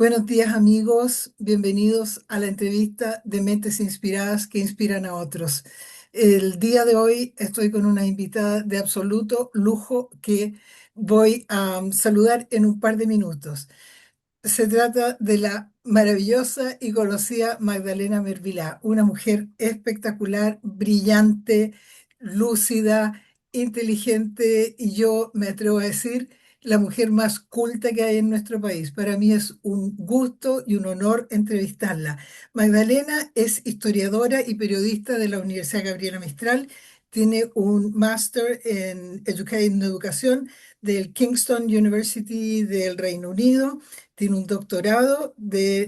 Buenos días amigos, bienvenidos a la entrevista de Mentes Inspiradas que inspiran a otros. El día de hoy estoy con una invitada de absoluto lujo que voy a saludar en un par de minutos. Se trata de la maravillosa y conocida Magdalena Mervilá, una mujer espectacular, brillante, lúcida, inteligente y yo me atrevo a decir la mujer más culta que hay en nuestro país. Para mí es un gusto y un honor entrevistarla. Magdalena es historiadora y periodista de la Universidad Gabriela Mistral. Tiene un máster en educación del Kingston University del Reino Unido, tiene un doctorado,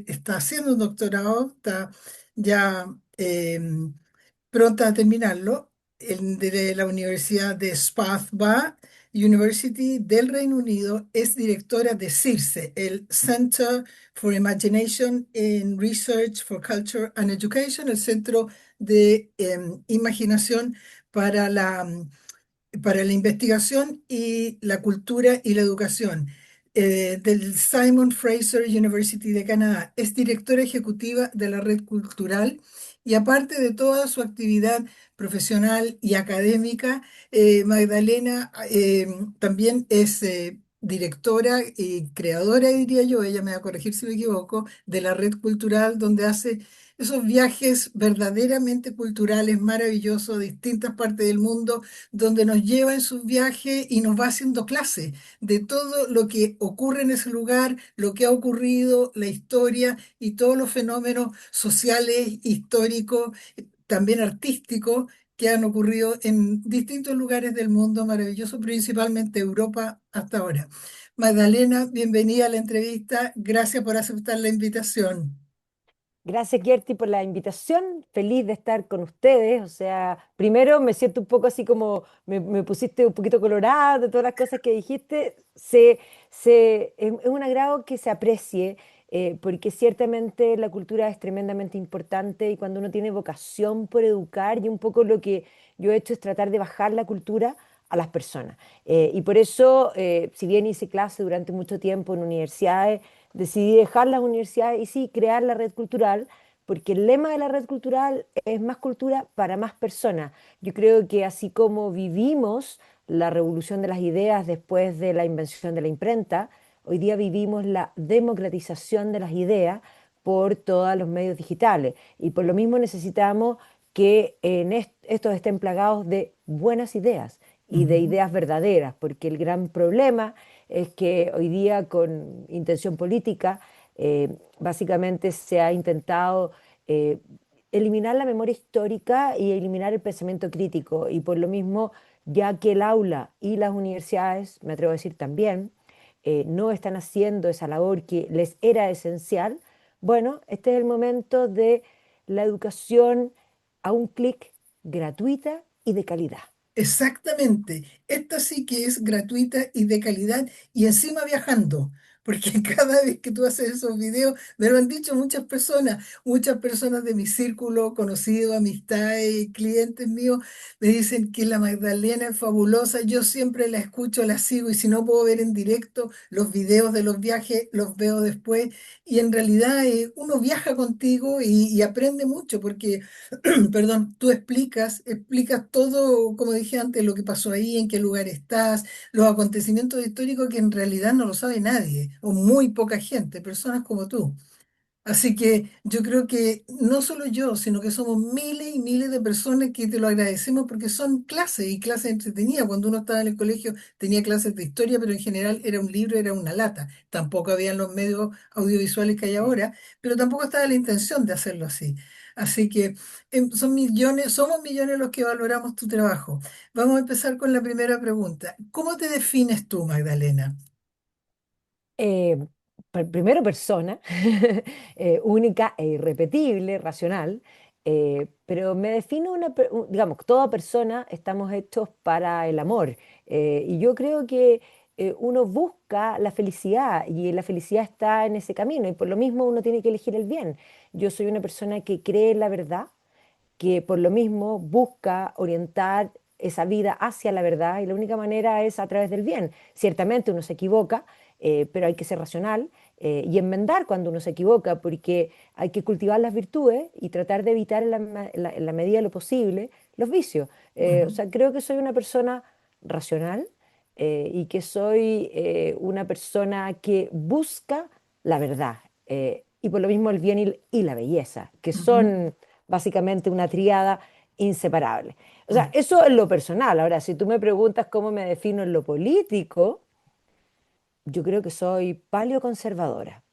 está haciendo un doctorado, está ya pronta a terminarlo, de la Universidad de Strathclyde University del Reino Unido. Es directora de CIRSE, el Center for Imagination in Research for Culture and Education, el Centro de Imaginación para para la investigación y la cultura y la educación, del Simon Fraser University de Canadá. Es directora ejecutiva de la Red Cultural y aparte de toda su actividad profesional y académica, Magdalena también es directora y creadora, diría yo, ella me va a corregir si me equivoco, de la Red Cultural, donde hace esos viajes verdaderamente culturales maravillosos a distintas partes del mundo, donde nos lleva en sus viajes y nos va haciendo clase de todo lo que ocurre en ese lugar, lo que ha ocurrido, la historia y todos los fenómenos sociales, históricos, también artísticos que han ocurrido en distintos lugares del mundo maravilloso, principalmente Europa hasta ahora. Magdalena, bienvenida a la entrevista. Gracias por aceptar la invitación. Gracias, Gertie, por la invitación. Feliz de estar con ustedes. O sea, primero me siento un poco así como me pusiste un poquito colorada de todas las cosas que dijiste. Es un agrado que se aprecie, porque ciertamente la cultura es tremendamente importante y cuando uno tiene vocación por educar, y un poco lo que yo he hecho es tratar de bajar la cultura a las personas. Y por eso, si bien hice clase durante mucho tiempo en universidades, decidí dejar las universidades y sí, crear la red cultural, porque el lema de la red cultural es más cultura para más personas. Yo creo que así como vivimos la revolución de las ideas después de la invención de la imprenta, hoy día vivimos la democratización de las ideas por todos los medios digitales. Y por lo mismo necesitamos que estos estén plagados de buenas ideas y de Ujú. ideas verdaderas, porque el gran problema es que hoy día con intención política básicamente se ha intentado eh, eliminar la memoria histórica y eliminar el pensamiento crítico. Y por lo mismo, ya que el aula y las universidades, me atrevo a decir también, no están haciendo esa labor que les era esencial, bueno, este es el momento de la educación a un clic, gratuita y de calidad. Exactamente. Esta sí que es gratuita y de calidad y encima viajando, porque cada vez que tú haces esos videos, me lo han dicho muchas personas de mi círculo, conocidos, amistades, clientes míos, me dicen que la Magdalena es fabulosa. Yo siempre la escucho, la sigo y si no puedo ver en directo los videos de los viajes, los veo después y en realidad uno viaja contigo y aprende mucho porque perdón, tú explicas todo, como dije antes, lo que pasó ahí, en qué lugar estás, los acontecimientos históricos que en realidad no lo sabe nadie, o muy poca gente, personas como tú. Así que yo creo que no solo yo, sino que somos miles y miles de personas que te lo agradecemos porque son clases y clases entretenidas. Cuando uno estaba en el colegio tenía clases de historia, pero en general era un libro, era una lata. Tampoco habían los medios audiovisuales que hay ahora, pero tampoco estaba la intención de hacerlo así. Así que son millones, somos millones los que valoramos tu trabajo. Vamos a empezar con la primera pregunta. ¿Cómo te defines tú, Magdalena? eh, Primero persona, única e irrepetible, racional, pero me defino digamos, toda persona estamos hechos para el amor. Y yo creo que uno busca la felicidad y la felicidad está en ese camino y por lo mismo uno tiene que elegir el bien. Yo soy una persona que cree en la verdad, que por lo mismo busca orientar esa vida hacia la verdad y la única manera es a través del bien. Ciertamente uno se equivoca, pero hay que ser racional, y enmendar cuando uno se equivoca, porque hay que cultivar las virtudes y tratar de evitar en la medida de lo posible los vicios. O Ujú, sea, creo que soy una persona racional y que soy una persona que busca la verdad y por lo mismo el bien y la belleza, que ujú, son básicamente una tríada inseparable. O sea, ujú, eso es lo personal. Ahora, si tú me preguntas cómo me defino en lo político, yo creo que soy paleoconservadora,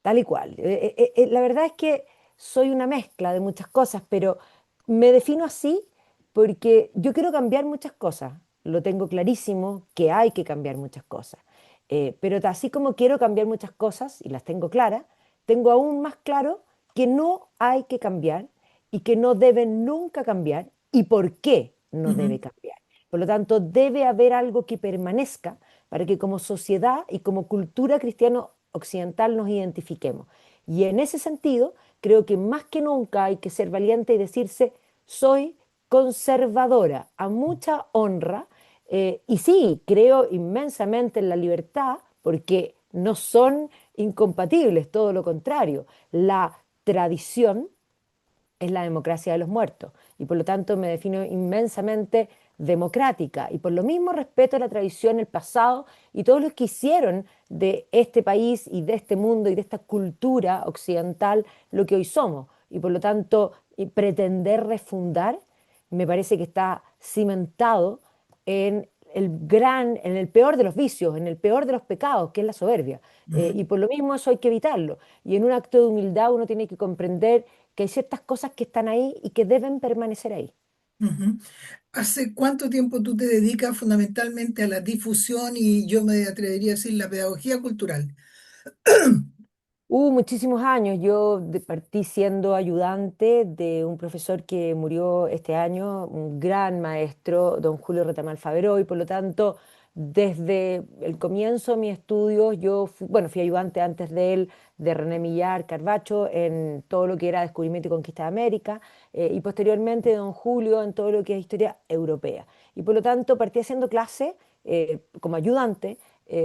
tal y cual. La verdad es que soy una mezcla de muchas cosas, pero me defino así porque yo quiero cambiar muchas cosas. Lo tengo clarísimo que hay que cambiar muchas cosas. Pero así como quiero cambiar muchas cosas y las tengo claras, tengo aún más claro que no hay que cambiar y que no debe nunca cambiar y por qué no ujú, debe cambiar. Por lo tanto, debe haber algo que permanezca para que como sociedad y como cultura cristiano occidental nos identifiquemos. Y en ese sentido, creo que más que nunca hay que ser valiente y decirse, soy conservadora, a mucha honra, y sí, creo inmensamente en la libertad, porque no son incompatibles, todo lo contrario. La tradición es la democracia de los muertos y por lo tanto me defino inmensamente democrática y por lo mismo respeto la tradición, el pasado y todos los que hicieron de este país y de este mundo y de esta cultura occidental lo que hoy somos y por lo tanto y pretender refundar me parece que está cimentado en el peor de los vicios, en el peor de los pecados, que es la soberbia. ujú, Y por lo mismo eso hay que evitarlo. Y en un acto de humildad uno tiene que comprender que hay ciertas cosas que están ahí y que deben permanecer ahí. ujú. ¿Hace cuánto tiempo tú te dedicas fundamentalmente a la difusión y yo me atrevería a decir la pedagogía cultural? Muchísimos años. Yo partí siendo ayudante de un profesor que murió este año, un gran maestro, don Julio Retamal Faveró, y por lo tanto, desde el comienzo de mis estudios, bueno, fui ayudante antes de él, de René Millar Carvacho, en todo lo que era descubrimiento y conquista de América, y posteriormente don Julio en todo lo que es historia europea. Y por lo tanto, partí haciendo clase como ayudante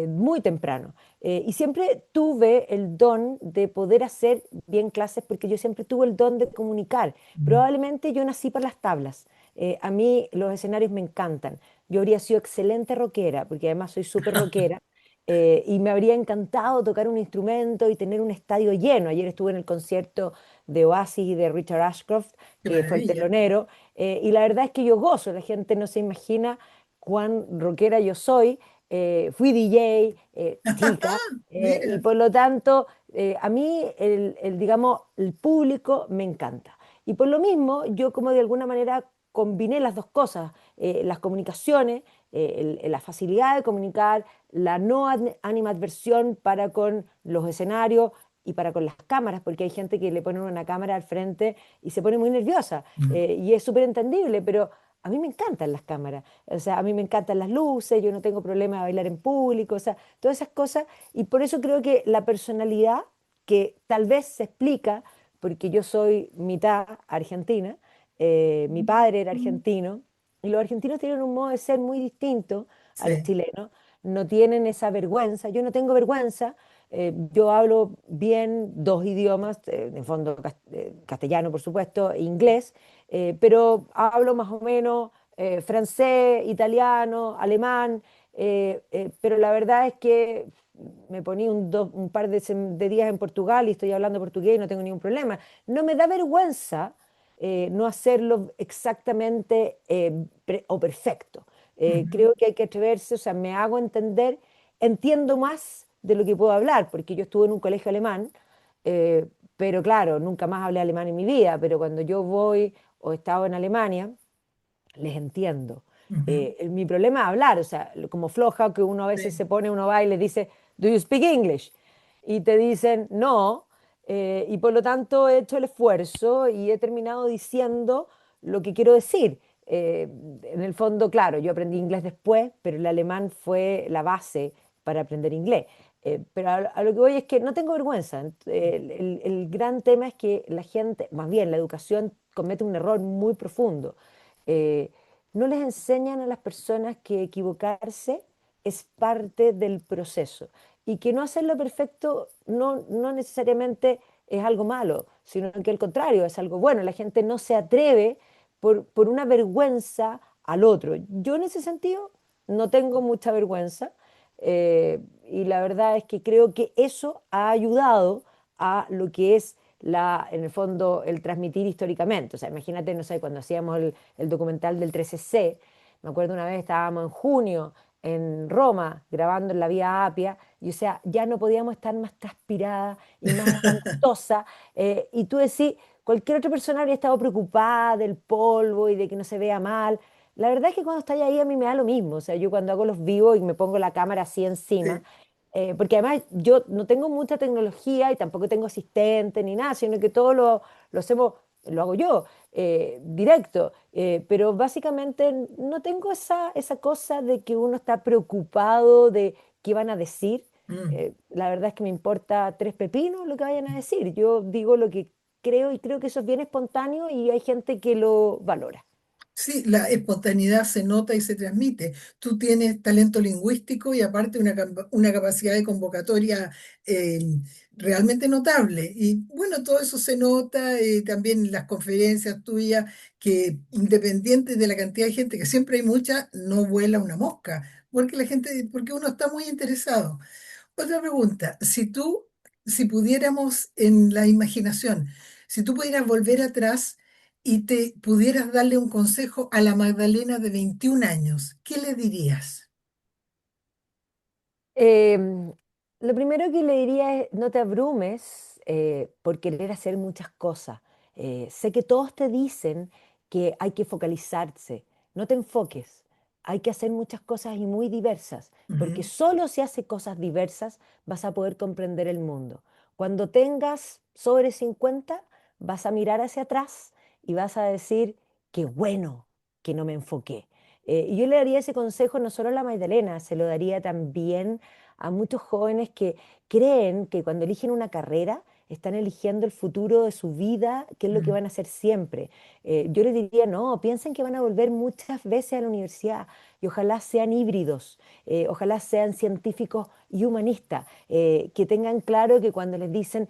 muy temprano. Y siempre tuve el don de poder hacer bien clases porque yo siempre tuve el don de comunicar. Mm. Probablemente yo nací para las tablas. A mí los escenarios me encantan. Yo habría sido excelente rockera, porque además soy súper rockera, y me habría encantado tocar un instrumento y tener un estadio lleno. Ayer estuve en el concierto de Oasis y de Richard Ashcroft, ¡Qué que fue el maravilla! telonero, y la verdad es que yo gozo, la gente no se imagina cuán rockera yo soy. Fui DJ, chica, y Mira. por lo tanto, a mí, digamos, el público me encanta. Y por lo mismo, yo como de alguna manera combiné las dos cosas, las comunicaciones, la facilidad de comunicar, la no animadversión para con los escenarios y para con las cámaras, porque hay gente que le ponen una cámara al frente y se pone muy nerviosa, Mm, y es súper entendible, pero a mí me encantan las cámaras. O sea, a mí me encantan las luces, yo no tengo problema de bailar en público, o sea, todas esas cosas. Y por eso creo que la personalidad, que tal vez se explica, porque yo soy mitad argentina, mi padre era mm. argentino, y los argentinos tienen un modo de ser muy distinto a los Sí. chilenos, no tienen esa vergüenza, yo no tengo vergüenza, yo hablo bien dos idiomas, en fondo castellano, por supuesto, e inglés, pero hablo más o menos francés, italiano, alemán, pero la verdad es que me poní un par de días en Portugal y estoy hablando portugués y no tengo ningún problema. No me da vergüenza no hacerlo exactamente o perfecto. Ujú, Creo que hay que atreverse, o sea, me hago entender, entiendo más de lo que puedo hablar, porque yo estuve en un colegio alemán, eh, pero claro, nunca más hablé alemán en mi vida, pero cuando yo voy o he estado en Alemania, les entiendo. ujú. Mi problema es hablar, o sea, como floja que uno a veces Sí. se pone, uno va y les dice, ¿Do you speak English? Y te dicen, no, y por lo tanto he hecho el esfuerzo y he terminado diciendo lo que quiero decir. En el fondo, claro, yo aprendí inglés después, pero el alemán fue la base para aprender inglés. Pero a lo que voy es que no tengo vergüenza. El gran tema es que la gente, más bien la educación, comete un error muy profundo. Eh, no les enseñan a las personas que equivocarse es parte del proceso. y que no hacerlo perfecto no necesariamente es algo malo, sino que al contrario, es algo bueno. La gente no se atreve por una vergüenza al otro. Yo en ese sentido no tengo mucha vergüenza, y la verdad es que creo que eso ha ayudado a lo que es en el fondo, el transmitir históricamente. O sea, imagínate, no sé, cuando hacíamos el documental del 13C, me acuerdo una vez estábamos en junio en Roma grabando en la Vía Apia, y o sea, ya no podíamos estar más transpirada y más angostosa, y tú decís, cualquier otra persona habría estado preocupada del polvo y de que no se vea mal. La verdad es que cuando estáis ahí a mí me da lo mismo, o sea, yo cuando hago los vivos y me pongo la cámara así encima, Sí. porque además yo no tengo mucha tecnología y tampoco tengo asistente ni nada, sino que todo lo hacemos, lo hago yo, directo. Pero básicamente no tengo esa cosa de que uno está preocupado de qué van a decir. Mm. La verdad es que me importa tres pepinos lo que vayan a decir. Yo digo lo que creo y creo que eso es bien espontáneo y hay gente que lo valora. Sí, la espontaneidad se nota y se transmite. Tú tienes talento lingüístico y aparte una capacidad de convocatoria eh, realmente notable. Y bueno, todo eso se nota también en las conferencias tuyas, que independiente de la cantidad de gente, que siempre hay mucha, no vuela una mosca, porque la gente, porque uno está muy interesado. Otra pregunta, si pudiéramos en la imaginación, si tú pudieras volver atrás y te pudieras darle un consejo a la Magdalena de 21 años, ¿qué le dirías? Em, lo primero que le diría es no te abrumes por querer hacer muchas cosas. Sé que todos te dicen que hay que focalizarse. No te enfoques. Hay que hacer muchas cosas y muy diversas, porque Ujú. solo si haces cosas diversas vas a poder comprender el mundo. Cuando tengas sobre 50 vas a mirar hacia atrás y vas a decir, qué bueno que no me enfoqué. Y yo le daría ese consejo no solo a la Magdalena, se lo daría también a muchos jóvenes que creen que cuando eligen una carrera están eligiendo el futuro de su vida, que es lo que Mm. van a hacer siempre. Yo les diría, no, piensen que van a volver muchas veces a la universidad y ojalá sean híbridos, ojalá sean científicos y humanistas, que tengan claro que cuando les dicen,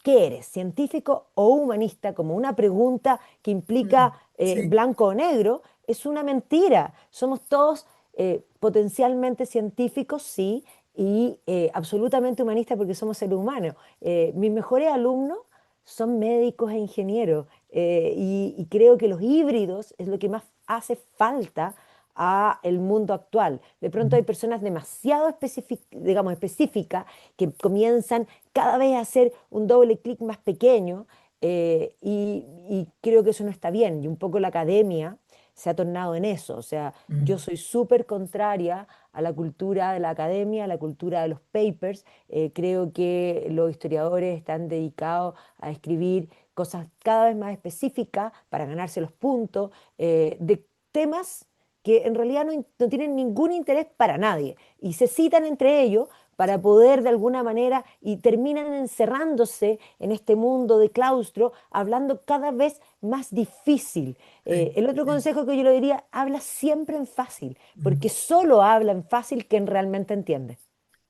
¿qué eres? ¿Científico o humanista? Como una pregunta que implica Mm. Sí. blanco o negro, es una mentira. Somos todos potencialmente científicos, sí, y absolutamente humanistas porque somos seres humanos. Mis mejores alumnos son médicos e ingenieros, y creo que los híbridos es lo que más hace falta a el mundo actual. De pronto hay Ujú. personas demasiado digamos, específicas que comienzan cada vez a hacer un doble clic más pequeño, y creo que eso no está bien. Y un poco la academia se ha tornado en eso. O sea, yo Mm. soy súper contraria a la cultura de la academia, a la cultura de los papers. Creo que los historiadores están dedicados a escribir cosas cada vez más específicas para ganarse los puntos, de temas que en realidad no tienen ningún interés para nadie y se citan entre ellos para poder de alguna manera y terminan encerrándose en este mundo de claustro, hablando cada vez más difícil. Sí, El otro sí. consejo que yo le diría, habla siempre en fácil, Mm. porque solo habla en fácil quien realmente entiende.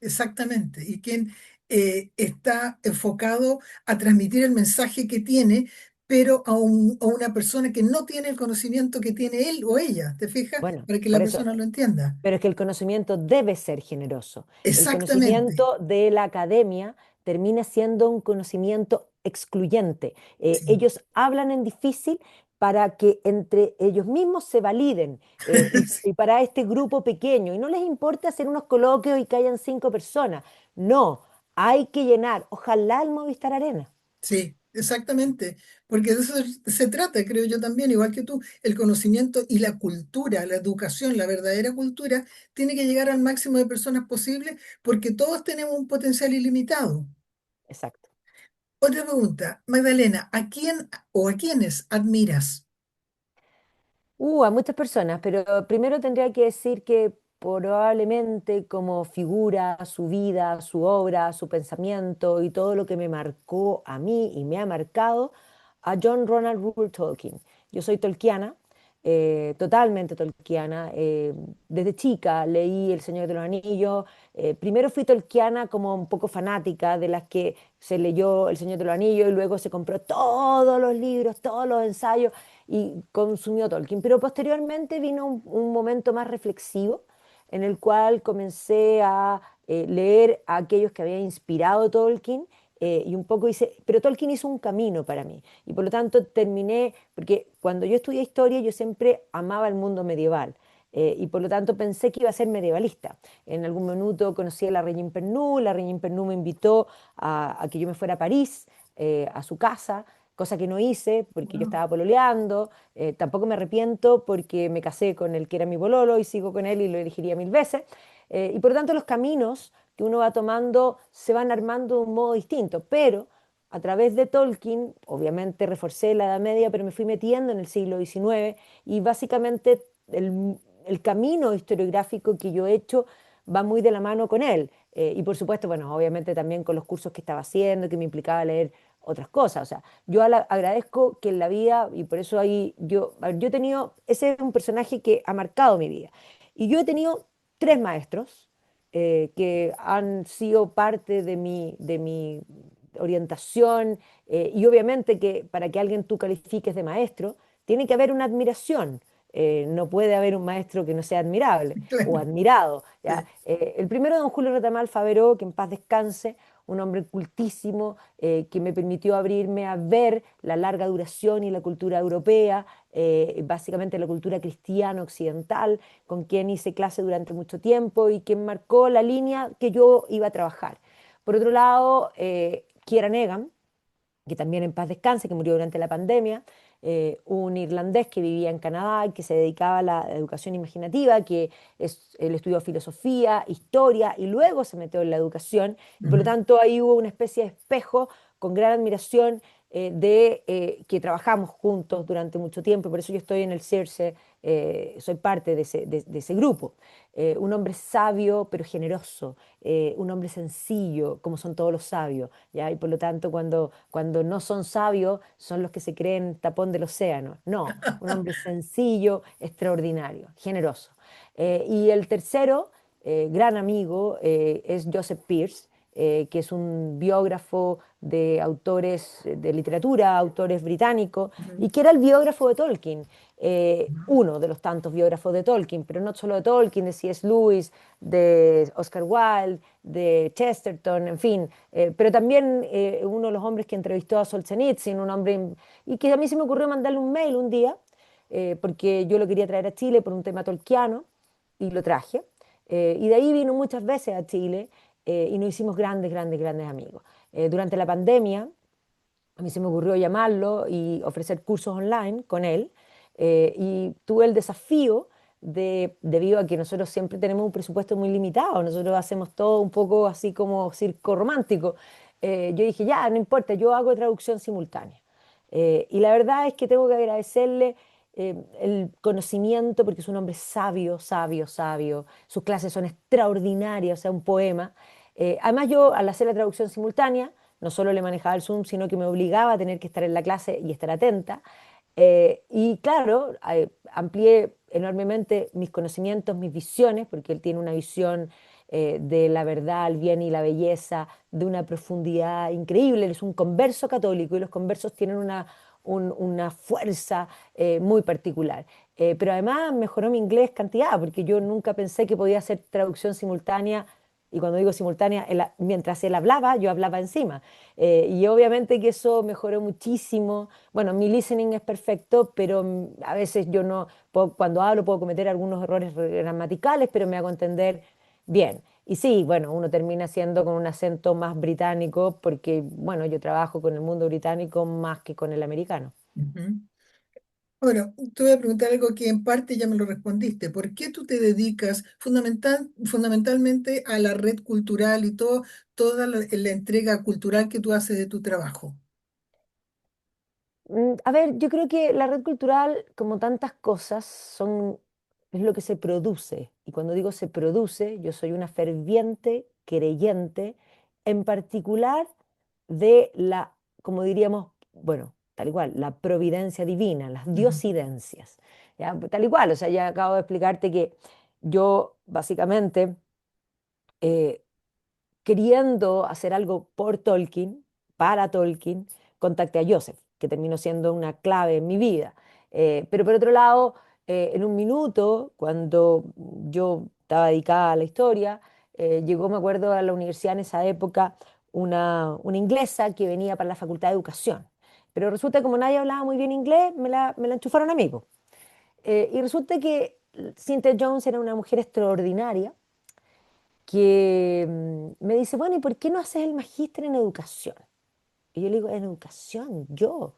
Exactamente. Y quien está enfocado a transmitir el mensaje que tiene, pero a una persona que no tiene el conocimiento que tiene él o ella, ¿te fijas? Bueno, Para que la por eso, persona lo entienda. pero es que el conocimiento debe ser generoso. El Exactamente. conocimiento de la academia termina siendo un conocimiento excluyente. Sí. Ellos hablan en difícil para que entre ellos mismos se validen, Sí, y para este grupo pequeño. Y no les importa hacer unos coloquios y que hayan 5 personas. No, hay que llenar. Ojalá el Movistar Arena. sí, exactamente. Porque de eso se trata, creo yo también, igual que tú, el conocimiento y la cultura, la educación, la verdadera cultura, tiene que llegar al máximo de personas posible porque todos tenemos un potencial ilimitado. Exacto. Otra pregunta, Magdalena, ¿a quién o a quiénes admiras? A muchas personas, pero primero tendría que decir que probablemente como figura, su vida, su obra, su pensamiento y todo lo que me marcó a mí y me ha marcado a John Ronald Reuel Tolkien. Yo soy tolkiana, totalmente tolkiana. Desde chica leí El Señor de los Anillos. Primero fui tolkiana como un poco fanática, de las que se leyó El Señor de los Anillos y luego se compró todos los libros, todos los ensayos y consumió Tolkien. Pero posteriormente vino un momento más reflexivo en el cual comencé a leer a aquellos que habían inspirado Tolkien, y un poco hice, pero Tolkien hizo un camino para mí y por lo tanto terminé, porque cuando yo estudié historia yo siempre amaba el mundo medieval. Y por lo tanto pensé que iba a ser medievalista. En algún minuto conocí a la Reina Impernu me invitó a que yo me fuera a París, a su casa, cosa que no hice porque yo Wow. estaba pololeando. Tampoco me arrepiento porque me casé con el que era mi pololo y sigo con él y lo elegiría mil veces. Y por lo tanto los caminos que uno va tomando se van armando de un modo distinto, pero a través de Tolkien, obviamente reforcé la Edad Media, pero me fui metiendo en el siglo XIX y básicamente el camino historiográfico que yo he hecho va muy de la mano con él. Y por supuesto, bueno, obviamente también con los cursos que estaba haciendo, que me implicaba leer otras cosas. O sea, yo agradezco que en la vida, y por eso ahí yo, a ver, yo he tenido, ese es un personaje que ha marcado mi vida. Y yo he tenido tres maestros que han sido parte de mi orientación, y obviamente que para que alguien tú califiques de maestro, tiene que haber una admiración. No puede haber un maestro que no sea admirable o Claro, admirado, ¿ya? sí. El primero, don Julio Retamal Faveró, que en paz descanse, un hombre cultísimo, que me permitió abrirme a ver la larga duración y la cultura europea, básicamente la cultura cristiana occidental, con quien hice clase durante mucho tiempo y quien marcó la línea que yo iba a trabajar. Por otro lado, Kieran Egan, que también en paz descanse, que murió durante la pandemia, un irlandés que vivía en Canadá y que se dedicaba a la educación imaginativa, él estudió filosofía, historia y luego se metió en la educación, y por lo Ujú. tanto ahí hubo una especie de espejo con gran admiración, de que trabajamos juntos durante mucho tiempo, y por eso yo estoy en el CIRSE, soy parte de ese grupo. Un hombre sabio pero generoso, un hombre sencillo, como son todos los sabios, ¿ya? Y por lo tanto, cuando no son sabios, son los que se creen tapón del océano. No, un hombre sencillo, extraordinario, generoso. Y el tercero, gran amigo, es Joseph Pearce, que es un biógrafo de autores de literatura, autores británicos, Ujú. y que era el biógrafo de Tolkien, uno de los tantos biógrafos de Tolkien, pero no solo de Tolkien, de C.S. Lewis, de Oscar Wilde, de Chesterton, en fin, pero también uno de los hombres que entrevistó a Solzhenitsyn, un hombre, y que a mí se me ocurrió mandarle un mail un día, porque yo lo quería traer a Chile por un tema tolkiano, y lo traje. Y de ahí vino muchas veces a Chile, y nos hicimos grandes, grandes, grandes amigos. Durante la pandemia, a mí se me ocurrió llamarlo y ofrecer cursos online con él, y tuve el desafío debido a que nosotros siempre tenemos un presupuesto muy limitado, nosotros hacemos todo un poco así como circo romántico. Yo dije, ya, no importa, yo hago traducción simultánea. Y la verdad es que tengo que agradecerle el conocimiento, porque es un hombre sabio, sabio, sabio. Sus clases son extraordinarias, o sea, un poema. Además, yo al hacer la traducción simultánea, no solo le manejaba el Zoom, sino que me obligaba a tener que estar en la clase y estar atenta. Y claro, amplié enormemente mis conocimientos, mis visiones, porque él tiene una visión de la verdad, el bien y la belleza, de una profundidad increíble. Él es un converso católico y los conversos tienen una fuerza muy particular. Pero además mejoró mi inglés cantidad, porque yo nunca pensé que podía hacer traducción simultánea, y cuando digo simultánea, mientras él hablaba, yo hablaba encima. Y obviamente que eso mejoró muchísimo. Bueno, mi listening es perfecto, pero a veces yo no, cuando hablo puedo cometer algunos errores gramaticales, pero me hago entender bien. Y sí, bueno, uno termina siendo con un acento más británico, porque, bueno, yo trabajo con el mundo británico más que con el americano. Ujú. Bueno, te voy a preguntar algo que en parte ya me lo respondiste. ¿Por qué tú te dedicas fundamentalmente a la red cultural y toda la entrega cultural que tú haces de tu trabajo? A ver, yo creo que la red cultural, como tantas cosas, es lo que se produce. Y cuando digo se produce, yo soy una ferviente creyente, en particular de como diríamos, bueno, tal igual, la providencia divina, las Ujú. diosidencias. ¿ya? Tal y cual, o sea, ya acabo de explicarte que yo básicamente eh, queriendo hacer algo por Tolkien, para Tolkien, contacté a Joseph, que terminó siendo una clave en mi vida. Pero por otro lado, en un minuto, cuando yo estaba dedicada a la historia, llegó, me acuerdo, a la universidad en esa época una inglesa que venía para la Facultad de Educación. Pero resulta que como nadie hablaba muy bien inglés, me la enchufaron a mí, po. Y resulta que Cynthia Jones era una mujer extraordinaria que me dice, bueno, ¿y por qué no haces el magíster en educación? Y yo le digo, ¿en educación? ¿Yo?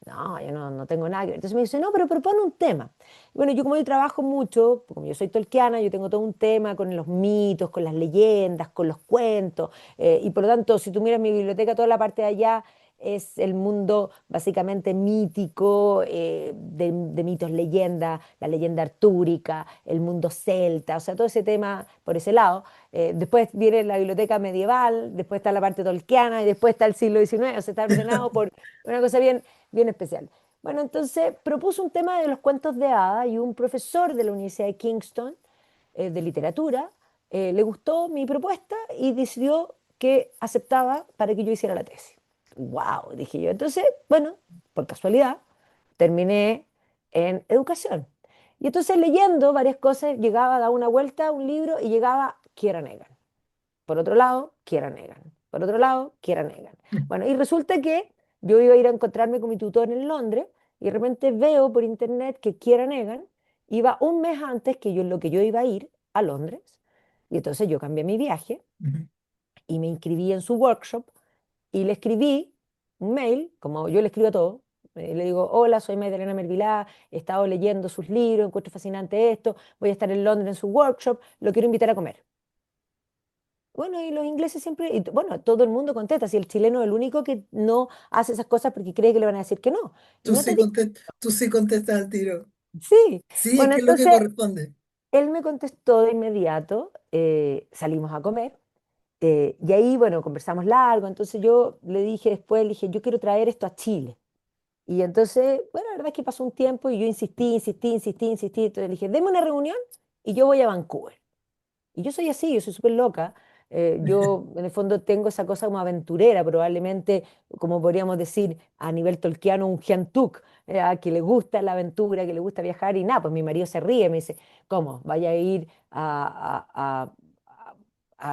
No, yo no tengo nada que ver. Entonces me dice, no, pero propone un tema. Y bueno, yo como yo trabajo mucho, como yo soy tolkiana, yo tengo todo un tema con los mitos, con las leyendas, con los cuentos, y por lo tanto, si tú miras mi biblioteca, toda la parte de allá es el mundo básicamente mítico, de mitos, leyendas, la leyenda artúrica, el mundo celta, o sea, todo ese tema por ese lado. Después viene la biblioteca medieval, después está la parte tolkiana y después está el siglo XIX, o sea, está ordenado por una cosa bien, bien especial. Bueno, entonces propuso un tema de los cuentos de hadas y un profesor de la Universidad de Kingston, de literatura, le gustó mi propuesta y decidió que aceptaba para que yo hiciera la tesis. ¡Wow! Dije yo. Entonces, bueno, por casualidad, terminé en educación. Y entonces leyendo varias cosas, llegaba, daba una vuelta a un libro y llegaba Kieran Egan. Por otro lado, Kieran Egan. Por otro lado, Kieran Egan. Bueno, y resulta que yo iba a ir a encontrarme con mi tutor en Londres y de repente veo por internet que Kieran Egan iba un mes antes que yo, lo que yo iba a ir a Londres. Y entonces yo cambié mi viaje Ujú. y me inscribí en su workshop y le escribí un mail, como yo le escribo a todo. Le digo, hola, soy Magdalena Mervilá, he estado leyendo sus libros, encuentro fascinante esto, voy a estar en Londres en su workshop, lo quiero invitar a comer. Bueno, y los ingleses siempre, y bueno, todo el mundo contesta, si el chileno es el único que no hace esas cosas porque cree que le van a decir que no. Y no te digo, Tú sí contestas al tiro. sí. Sí, es Bueno, que es lo que entonces corresponde. él me contestó de inmediato, salimos a comer, y ahí, bueno, conversamos largo, entonces yo le dije después, le dije, yo quiero traer esto a Chile. Y entonces, bueno, la verdad es que pasó un tiempo y yo insistí, entonces le dije, deme una reunión y yo voy a Vancouver. Y yo soy así, yo soy súper loca. Yo en el fondo tengo esa cosa como aventurera, probablemente, como podríamos decir a nivel tolkiano, un Giantuk, que le gusta la aventura, que le gusta viajar y nada, pues mi marido se ríe, me dice, ¿cómo? ¿Vaya a ir a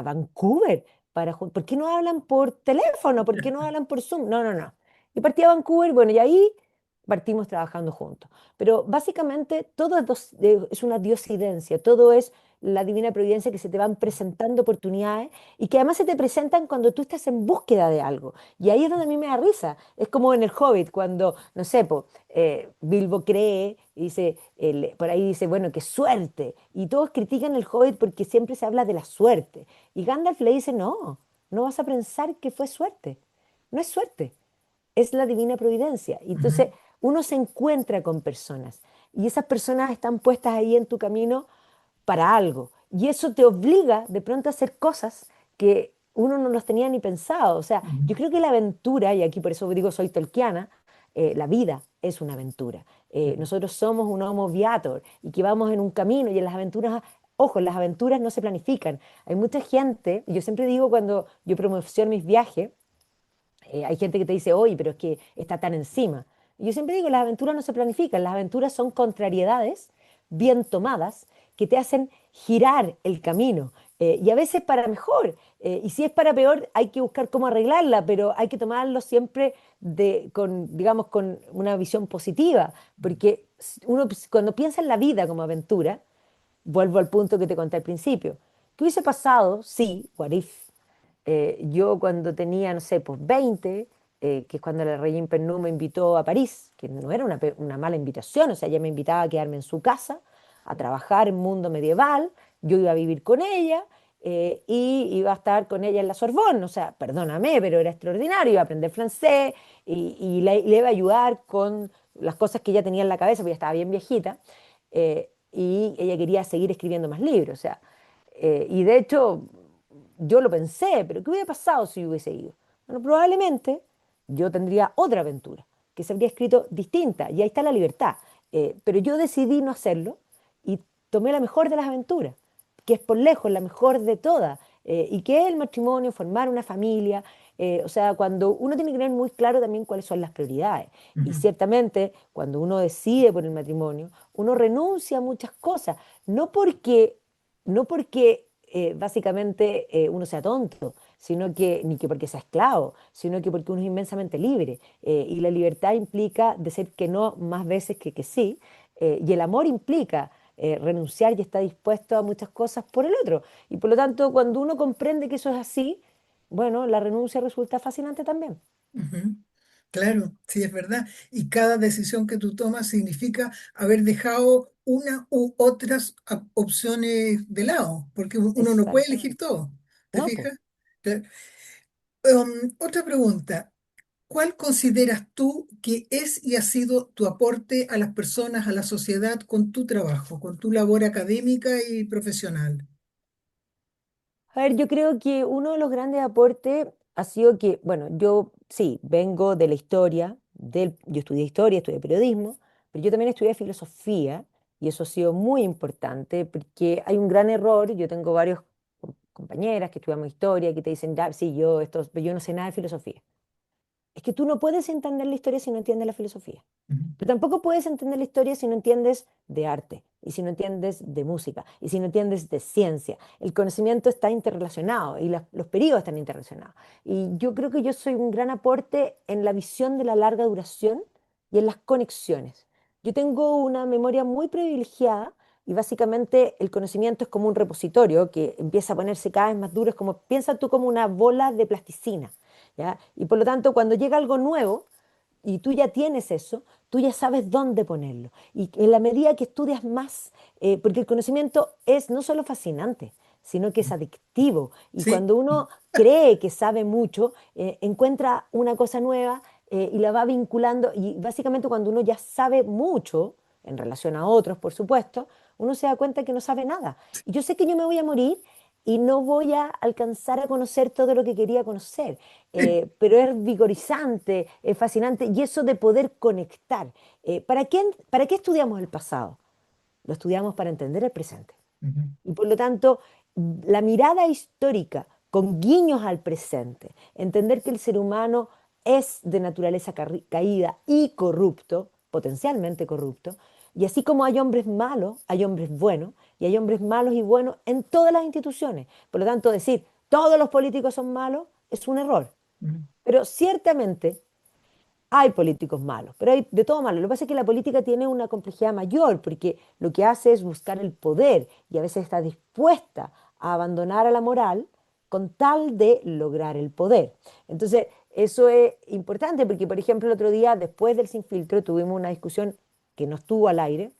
Vancouver? ¿Por qué no hablan por teléfono? ¿Por qué no hablan por Zoom? No, no, no. Y partí a Vancouver, bueno, y ahí partimos trabajando juntos. Pero básicamente todo es una diosidencia, todo es la divina providencia que se te van presentando oportunidades y que además se te presentan cuando tú estás en búsqueda de algo. Y ahí es donde a mí me da risa. Es como en el Hobbit, cuando, no sé, Bilbo cree, y dice, por ahí dice, bueno, qué suerte. Y todos critican el Hobbit porque siempre se habla de la suerte. Y Gandalf le dice, no, no vas a pensar que fue suerte. No es suerte, es la divina providencia. Y Ujú, entonces uno se encuentra con personas y esas personas están puestas ahí en tu camino para algo. Y eso te obliga de pronto a hacer cosas que uno no los tenía ni pensado. O sea, ujú, yo creo que la aventura, y aquí por eso digo soy tolkiana, la vida es una aventura. ujú. Nosotros somos un homo viator y que vamos en un camino y en las aventuras, ojo, las aventuras no se planifican. Hay mucha gente, yo siempre digo cuando yo promociono mis viajes, hay gente que te dice, oye, pero es que está tan encima. Y yo siempre digo, las aventuras no se planifican, las aventuras son contrariedades bien tomadas que te hacen girar el camino. Y a veces para mejor. Y si es para peor, hay que buscar cómo arreglarla, pero hay que tomarlo siempre digamos, con una visión positiva, porque uno cuando piensa en la vida como aventura, vuelvo al punto que te conté al principio, ¿qué hubiese pasado si, what if, yo cuando tenía, no sé, pues 20, que es cuando la Regine Pernoud me invitó a París, que no era una mala invitación, o sea, ella me invitaba a quedarme en su casa, a trabajar en mundo medieval, yo iba a vivir con ella y iba a estar con ella en la Sorbonne, o sea, perdóname, pero era extraordinario, iba a aprender francés y le iba a ayudar con las cosas que ella tenía en la cabeza, porque ella estaba bien viejita, y ella quería seguir escribiendo más libros, o sea, y de hecho yo lo pensé, pero ¿qué hubiera pasado si yo hubiese ido? Bueno, probablemente yo tendría otra aventura, que se habría escrito distinta, y ahí está la libertad. Pero yo decidí no hacerlo y tomé la mejor de las aventuras, que es por lejos la mejor de todas, y que es el matrimonio, formar una familia. O sea, cuando uno tiene que tener muy claro también cuáles son las prioridades. Y Ujú, ciertamente, cuando uno decide por el matrimonio, uno renuncia a muchas cosas, no porque básicamente uno sea tonto, sino que, ni que porque sea esclavo, sino que porque uno es inmensamente libre. Y la libertad implica decir que no más veces que sí, y el amor implica renunciar y estar dispuesto a muchas cosas por el otro. Y por lo tanto, cuando uno comprende que eso es así, bueno, la renuncia resulta fascinante también. ujú. Claro, sí, es verdad. Y cada decisión que tú tomas significa haber dejado una u otras opciones de lado, porque uno no puede elegir Exactamente. todo. ¿Te No, pues. fijas? Claro. Otra pregunta. ¿Cuál consideras tú que es y ha sido tu aporte a las personas, a la sociedad, con tu trabajo, con tu labor académica y profesional? A ver, yo creo que uno de los grandes aportes ha sido que, bueno, yo sí, vengo de la historia, yo estudié periodismo, pero yo también estudié filosofía y eso ha sido muy importante porque hay un gran error, yo tengo varios compañeras que estudiamos historia que te dicen, ya, sí, pero yo no sé nada de filosofía. Es que tú no puedes entender la historia si no entiendes la filosofía. Ujú. Pero tampoco puedes entender la historia si no entiendes de arte, y si no entiendes de música, y si no entiendes de ciencia. El conocimiento está interrelacionado y los periodos están interrelacionados. Y yo creo que yo soy un gran aporte en la visión de la larga duración y en las conexiones. Yo tengo una memoria muy privilegiada y básicamente el conocimiento es como un repositorio que empieza a ponerse cada vez más duro. Es como, piensa tú como una bola de plasticina, ¿ya? Y por lo tanto, cuando llega algo nuevo, y tú ya tienes eso, tú ya sabes dónde ponerlo. Y en la medida que estudias más, porque el conocimiento es no solo fascinante, sino que es adictivo. Y Sí, cuando uno cree que sabe mucho, encuentra una cosa nueva y la va vinculando. Y básicamente cuando uno ya sabe mucho, en relación a otros, por supuesto, uno se da cuenta que no sabe nada. Y yo sé que yo me voy a morir y no voy a alcanzar a conocer todo lo que quería conocer, pero es vigorizante, es fascinante, y eso de poder conectar. ¿Para qué estudiamos el pasado? Lo estudiamos para entender el presente. ujú, Y por lo tanto, la mirada histórica con guiños al presente, entender que el ser humano es de naturaleza caída y corrupto, potencialmente corrupto, y así como hay hombres malos, hay hombres buenos, y hay hombres malos y buenos en todas las instituciones. Por lo tanto, decir todos los políticos son malos es un error. ujú. Pero ciertamente hay políticos malos, pero hay de todo malo. Lo que pasa es que la política tiene una complejidad mayor, porque lo que hace es buscar el poder y a veces está dispuesta a abandonar a la moral con tal de lograr el poder. Entonces, eso es importante porque, por ejemplo, el otro día, después del Sin Filtro, tuvimos una discusión que no estuvo al aire,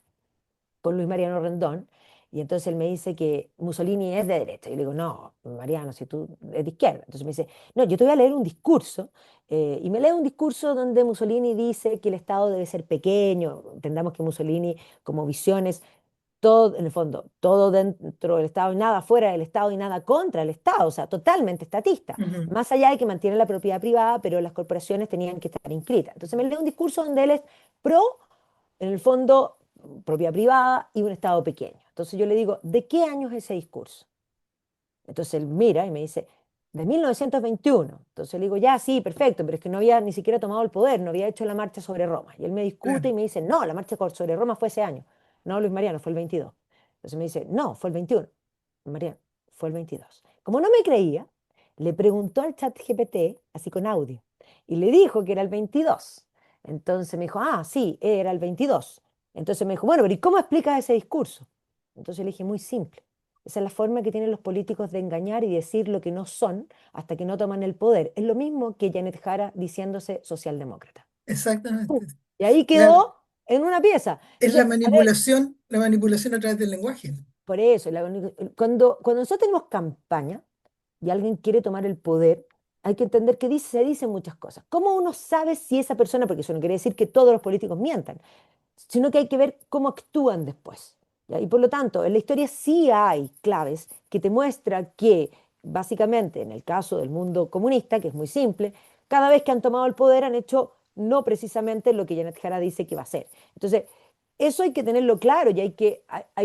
con Luis Mariano Rendón, y entonces él me dice que Mussolini es de derecha. Y yo le digo, no, Mariano, si tú es de izquierda. Entonces me dice, no, yo te voy a leer un discurso, y me lee un discurso donde Mussolini dice que el Estado debe ser pequeño, entendamos que Mussolini como visiones, todo, en el fondo, todo dentro del Estado y nada fuera del Estado y nada contra el Estado, o sea, totalmente estatista, Ujú, más allá de que mantiene la propiedad privada, pero las corporaciones tenían que estar inscritas. Entonces me lee un discurso donde él es pro, en el fondo, propiedad privada y un Estado pequeño. Entonces yo le digo, ¿de qué año es ese discurso? Entonces él mira y me dice, de 1921. Entonces le digo, ya, sí, perfecto, pero es que no había ni siquiera tomado el poder, no había hecho la marcha sobre Roma. Y él me discute claro. y me dice, no, la marcha sobre Roma fue ese año. No, Luis Mariano, fue el 22. Entonces me dice, no, fue el 21. Mariano, fue el 22. Como no me creía, le preguntó al chat GPT, así con audio, y le dijo que era el 22. Entonces me dijo, ah, sí, era el 22. Entonces me dijo, bueno, pero ¿y cómo explicas ese discurso? Entonces le dije, muy simple. Esa es la forma que tienen los políticos de engañar y decir lo que no son hasta que no toman el poder. Es lo mismo que Janet Jara diciéndose socialdemócrata. ¡Pum! Exactamente. Y ahí Claro. quedó en una pieza. Es Entonces, a ver, la manipulación a través del lenguaje. por eso, cuando nosotros tenemos campaña y alguien quiere tomar el poder, hay que entender que se dicen muchas cosas. ¿Cómo uno sabe si esa persona, porque eso no quiere decir que todos los políticos mientan, sino que hay que ver cómo actúan después? ¿Ya? Y por lo tanto, en la historia sí hay claves que te muestran que, básicamente, en el caso del mundo comunista, que es muy simple, cada vez que han tomado el poder han hecho no precisamente lo que Janet Jara dice que va a hacer. Entonces, eso hay que tenerlo claro y hay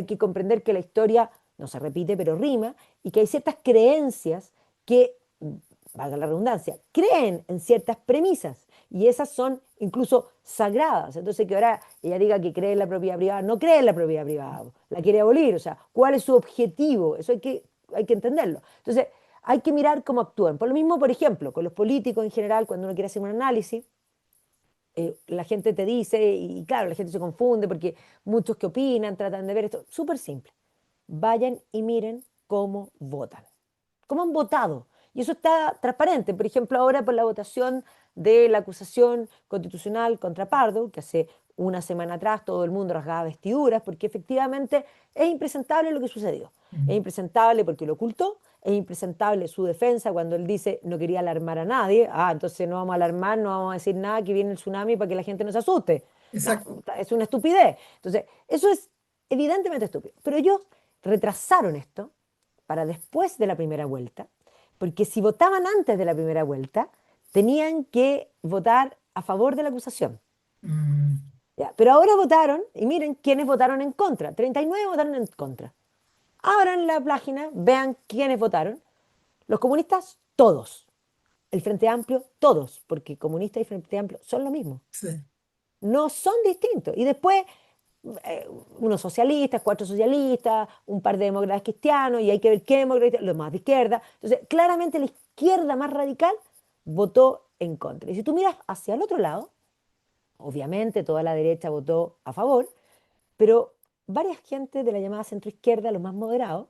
que comprender que la historia no se repite, pero rima, y que hay ciertas creencias que, valga la redundancia, creen en ciertas premisas y esas son incluso sagradas. Entonces que ahora ella diga que cree en la propiedad privada, no cree en la propiedad privada, la quiere abolir, o sea, ¿cuál es su objetivo? Eso hay que entenderlo. Entonces, hay que mirar cómo actúan. Por lo mismo, por ejemplo, con los políticos en general, cuando uno quiere hacer un análisis, la gente te dice, y claro, la gente se confunde porque muchos que opinan tratan de ver esto, súper simple. Vayan y miren cómo votan, cómo han votado. Y eso está transparente. Por ejemplo, ahora por la votación de la acusación constitucional contra Pardo, que hace una semana atrás todo el mundo rasgaba vestiduras, porque efectivamente es impresentable lo que sucedió. Es Mm. impresentable porque lo ocultó, es impresentable su defensa cuando él dice no quería alarmar a nadie. Ah, entonces no vamos a alarmar, no vamos a decir nada, que viene el tsunami para que la gente no se asuste. No, Exacto. es una estupidez. Entonces, eso es evidentemente estúpido. Pero ellos retrasaron esto para después de la primera vuelta, porque si votaban antes de la primera vuelta, tenían que votar a favor de la acusación. Mm. ¿Ya? Pero ahora votaron, y miren quiénes votaron en contra. 39 votaron en contra. Abran la página, vean quiénes votaron. Los comunistas, todos. El Frente Amplio, todos, porque comunistas y Frente Amplio son lo mismo. Sí. No son distintos. Y después, eh, unos socialistas, cuatro socialistas, un par de demócratas cristianos, y hay que ver qué demócratas, los más de izquierda. Entonces, claramente la izquierda más radical votó en contra. Y si tú miras hacia el otro lado, obviamente toda la derecha votó a favor, pero varias gente de la llamada centroizquierda, los más moderados,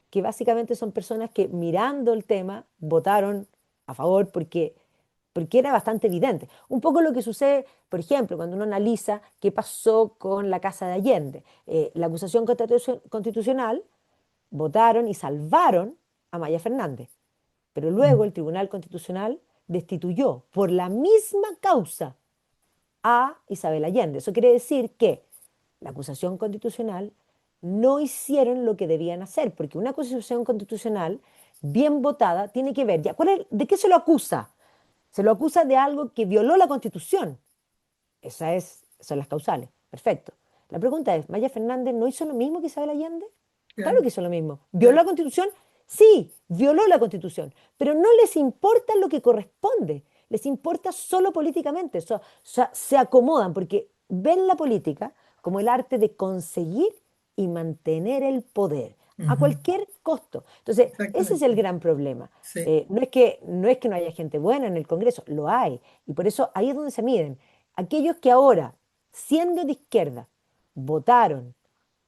que básicamente son personas que mirando el tema votaron a favor porque era bastante evidente. Un poco lo que sucede, por ejemplo, cuando uno analiza qué pasó con la Casa de Allende. La acusación constitucional votaron y salvaron a Maya Fernández, pero luego Mm. el Tribunal Constitucional destituyó por la misma causa a Isabel Allende. Eso quiere decir que la acusación constitucional no hicieron lo que debían hacer, porque una acusación constitucional bien votada tiene que ver, ya, ¿de qué se lo acusa? Se lo acusa de algo que violó la Constitución. Son las causales. Perfecto. La pregunta es, ¿Maya Fernández no hizo lo mismo que Isabel Allende? Claro Claro, que hizo lo mismo. ¿Violó claro. la Constitución? Sí, violó la Constitución, pero no les importa lo que corresponde, les importa solo políticamente. O sea, se acomodan porque ven la política como el arte de conseguir y mantener el poder a Ujú. cualquier costo. Entonces, ese es el Exactamente. gran problema. Sí. No es que no haya gente buena en el Congreso, lo hay. Y por eso ahí es donde se miden. Aquellos que ahora, siendo de izquierda, votaron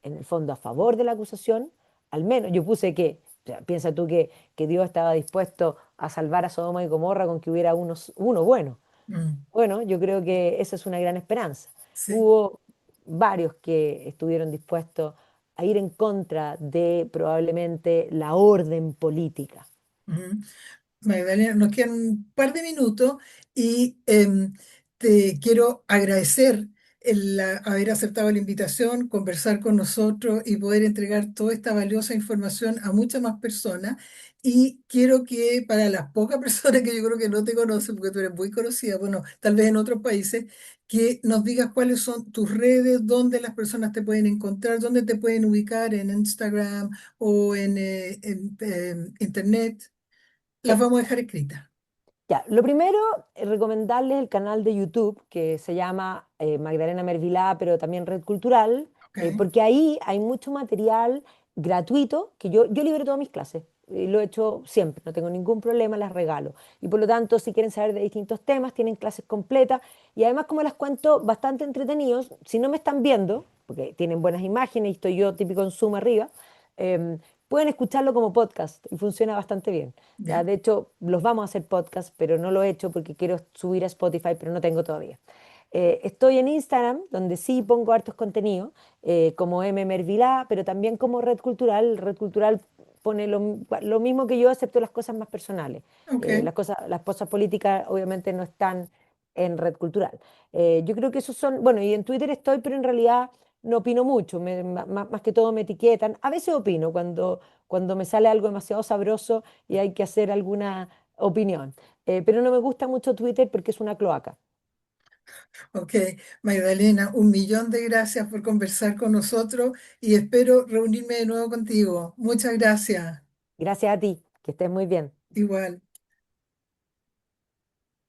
en el fondo a favor de la acusación, al menos yo puse que, o sea, piensa tú que Dios estaba dispuesto a salvar a Sodoma y Gomorra con que hubiera uno bueno. Mm. Bueno, yo creo que esa es una gran esperanza. Sí. Hubo varios que estuvieron dispuestos a ir en contra de probablemente la orden política. Ujú. Magdalena, nos quedan un par de minutos y te quiero agradecer haber aceptado la invitación, conversar con nosotros y poder entregar toda esta valiosa información a muchas más personas. Y quiero que para las pocas personas que yo creo que no te conocen, porque tú eres muy conocida, bueno, tal vez en otros países, que nos digas cuáles son tus redes, dónde las personas te pueden encontrar, dónde te pueden ubicar en Instagram o en Internet. Las Sí. vamos a dejar escritas. Ya, lo primero, recomendarles el canal de YouTube que se llama Magdalena Mervilá, pero también Red Cultural, ¿Ok? porque ahí hay mucho material gratuito que yo libero todas mis clases. Y lo he hecho siempre, no tengo ningún problema, las regalo. Y por lo tanto, si quieren saber de distintos temas, tienen clases completas. Y además, como las cuento, bastante entretenidos, si no me están viendo, porque tienen buenas imágenes y estoy yo típico en Zoom arriba, em, pueden escucharlo como podcast y funciona bastante bien. Ya, Bien, de hecho, los vamos a hacer podcast, pero no lo he hecho porque quiero subir a Spotify, pero no tengo todavía. Estoy en Instagram, donde sí pongo hartos contenidos, como M. Mervilá, pero también como Red Cultural. Red Cultural pone lo mismo que yo, excepto las cosas más personales. ok, Las cosas políticas obviamente no están en Red Cultural. Yo creo que esos son, bueno, y en Twitter estoy, pero en realidad no opino mucho, más que todo me etiquetan. A veces opino cuando me sale algo demasiado sabroso y hay que hacer alguna opinión. Pero no me gusta mucho Twitter porque es una cloaca. Ok, Magdalena, un millón de gracias por conversar con nosotros y espero reunirme de nuevo contigo. Muchas gracias. Gracias a ti, que estés muy bien. Igual.